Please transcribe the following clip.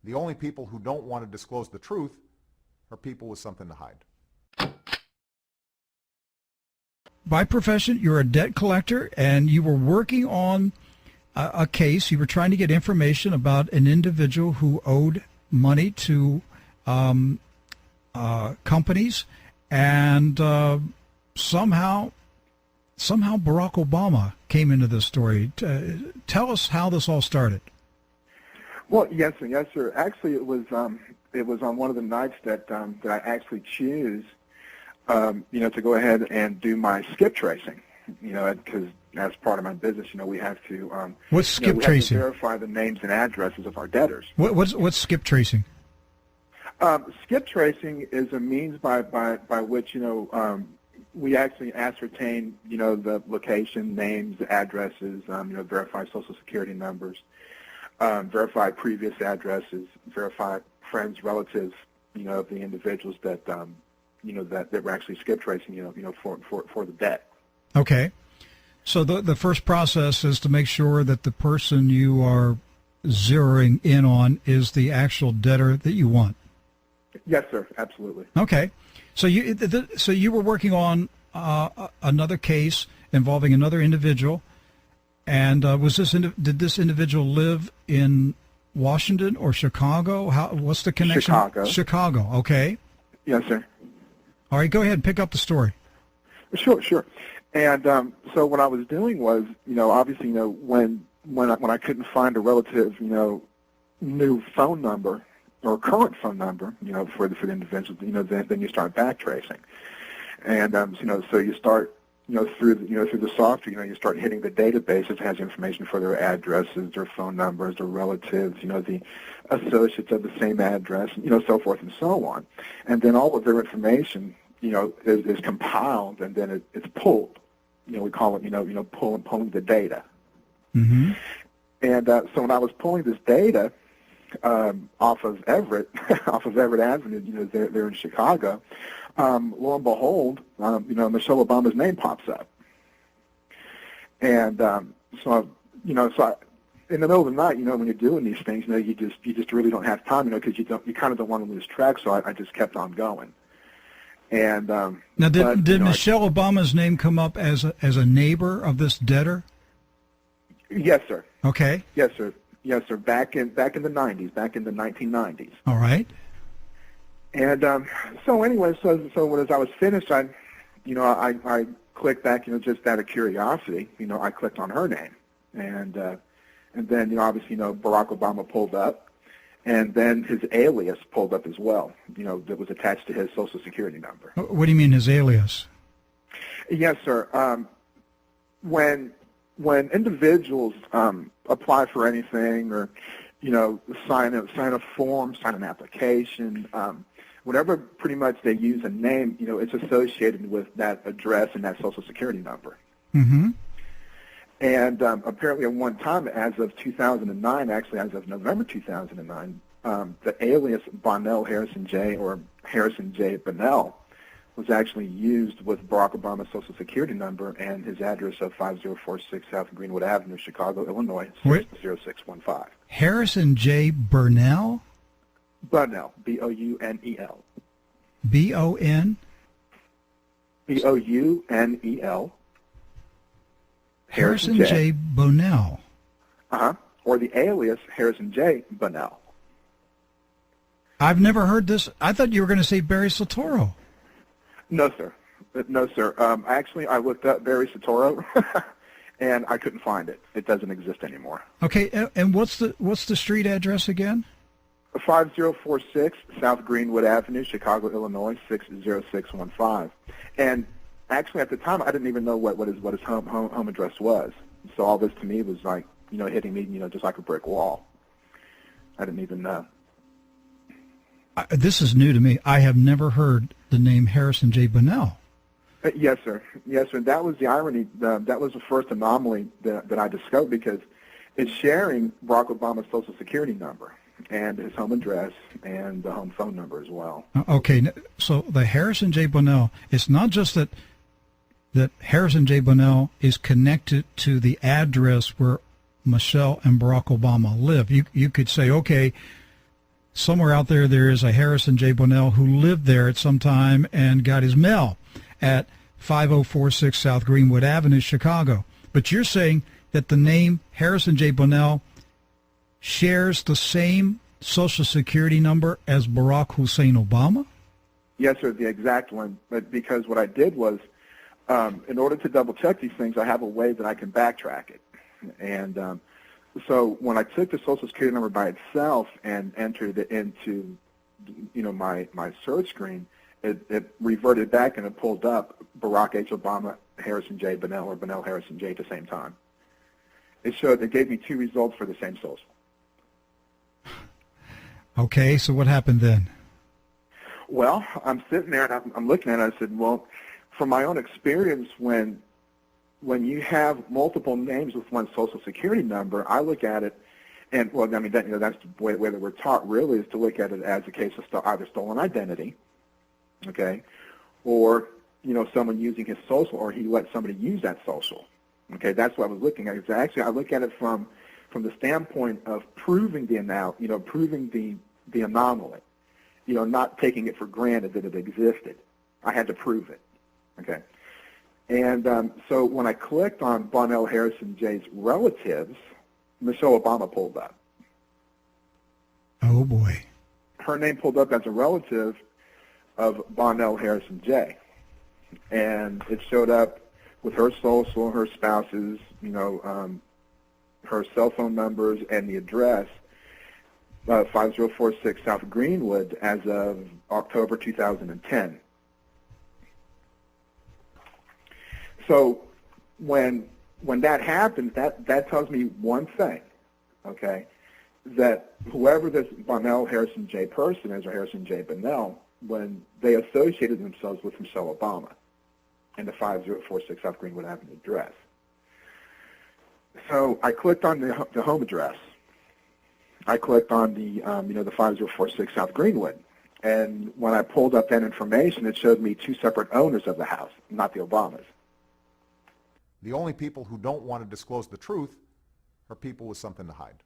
The only people who don't want to disclose the truth are people with something to hide. By profession, you're a debt collector, and you were working on a case. You were trying to get information about an individual who owed money to companies, and somehow Barack Obama came into this story. Tell us how this all started. Well, yes, sir. Actually, it was on one of the nights that I actually choose, to go ahead and do my skip tracing. Because as part of my business, we have to. What's skip tracing? Have to verify the names and addresses of our debtors. What's skip tracing? Skip tracing is a means by which we actually ascertain the location, names, addresses, verify Social Security numbers, verify previous addresses, verify friends, relatives, of the individuals that that we're actually skip tracing, for the debt. Okay. So the first process is to make sure that the person you are zeroing in on is the actual debtor that you want. Yes, sir. Absolutely. Okay. So you were working on another case involving another individual, and did this individual live in Washington or Chicago? What's the connection? Chicago. Okay. Yes, sir. All right. Go ahead and pick up the story. Sure. And so what I was doing was, obviously, when I couldn't find a relative, new phone number or current phone number, for the individual, then you start backtracing, and so you start, through the software, you start hitting the database that has information for their addresses, their phone numbers, their relatives, the associates of the same address, so forth and so on, and then all of their information, is compiled, and then it's pulled. We call it, pulling the data. Mm-hmm. And so when I was pulling this data off of Everett Avenue, there in Chicago, lo and behold, Michelle Obama's name pops up. And so in the middle of the night, when you're doing these things, you just really don't have time, because you kind of don't want to lose track. So I just kept on going. And now, did Michelle Obama's name come up as a neighbor of this debtor? Yes, sir. Okay. Yes, sir. Back in the 90s, back in the 1990s. All right. And so anyway, so as I was finished, I clicked back, just out of curiosity, I clicked on her name, and then obviously Barack Obama pulled up. And then his alias pulled up as well, that was attached to his Social Security number. What do you mean, his alias? Yes, sir. When individuals apply for anything, or sign a form, sign an application, whatever pretty much they use a name, it's associated with that address and that Social Security number. Mm-hmm. And apparently at one time, as of 2009, actually as of November 2009, the alias Bonnell Harrison J, or Harrison J. Bonnell, was actually used with Barack Obama's Social Security number and his address of 5046 South Greenwood Avenue, Chicago, Illinois, 60615. Harrison J. Burnell? Bonnell, B-O-U-N-E-L. B-O-N? B-O-U-N-E-L. Harrison J. Bonnell. Or the alias Harrison J. Bonnell. I've never heard this. I thought you were going to say Barry Soetoro. No, sir. Actually, I looked up Barry Soetoro, and I couldn't find it. It doesn't exist anymore. Okay, and what's the street address again? 5046 South Greenwood Avenue, Chicago, Illinois, 60615. And actually, at the time, I didn't even know what his home address was. So all this to me was like, hitting me, just like a brick wall. I didn't even know. This is new to me. I have never heard the name Harrison J. Bonnell. Yes, sir. Yes, sir. That was the irony. That was the first anomaly that I discovered, because it's sharing Barack Obama's Social Security number and his home address and the home phone number as well. Okay, so the Harrison J. Bonnell, it's not just that Harrison J. Bonnell is connected to the address where Michelle and Barack Obama live. You could say, okay, somewhere out there, there is a Harrison J. Bonnell who lived there at some time and got his mail at 5046 South Greenwood Avenue, Chicago. But you're saying that the name Harrison J. Bonnell shares the same Social Security number as Barack Hussein Obama? Yes, sir, the exact one. But because what I did was, in order to double check these things, I have a way that I can backtrack it. And so when I took the Social Security number by itself and entered it into, my search screen, it reverted back and it pulled up Barack H. Obama, Harrison J. Bonnell, or Bonnell Harrison J. at the same time. It gave me two results for the same social. Okay, so what happened then? Well, I'm sitting there and I'm looking at it. I said, well, from my own experience, when you have multiple names with one Social Security number, I look at it, and well, I mean, that's the way that we're taught really, is to look at it as a case of either stolen identity, okay, or someone using his social, or he let somebody use that social. Okay, that's what I was looking at. Actually, I look at it from the standpoint of proving proving the anomaly. Not taking it for granted that it existed. I had to prove it. Okay. And so when I clicked on Bonnell Harrison J's relatives, Michelle Obama pulled up. Oh, boy. Her name pulled up as a relative of Bonnell Harrison J. And it showed up with her social, her spouse's, her cell phone numbers, and the address, 5046 South Greenwood, as of October 2010. So when that happens, that tells me one thing, okay, that whoever this Bonnell Harrison J person is, or Harrison J Bonnell, when they associated themselves with Michelle Obama and the 5046 South Greenwood Avenue address. So I clicked on the home address. I clicked on the 5046 South Greenwood. And when I pulled up that information, it showed me two separate owners of the house, not the Obamas. The only people who don't want to disclose the truth are people with something to hide.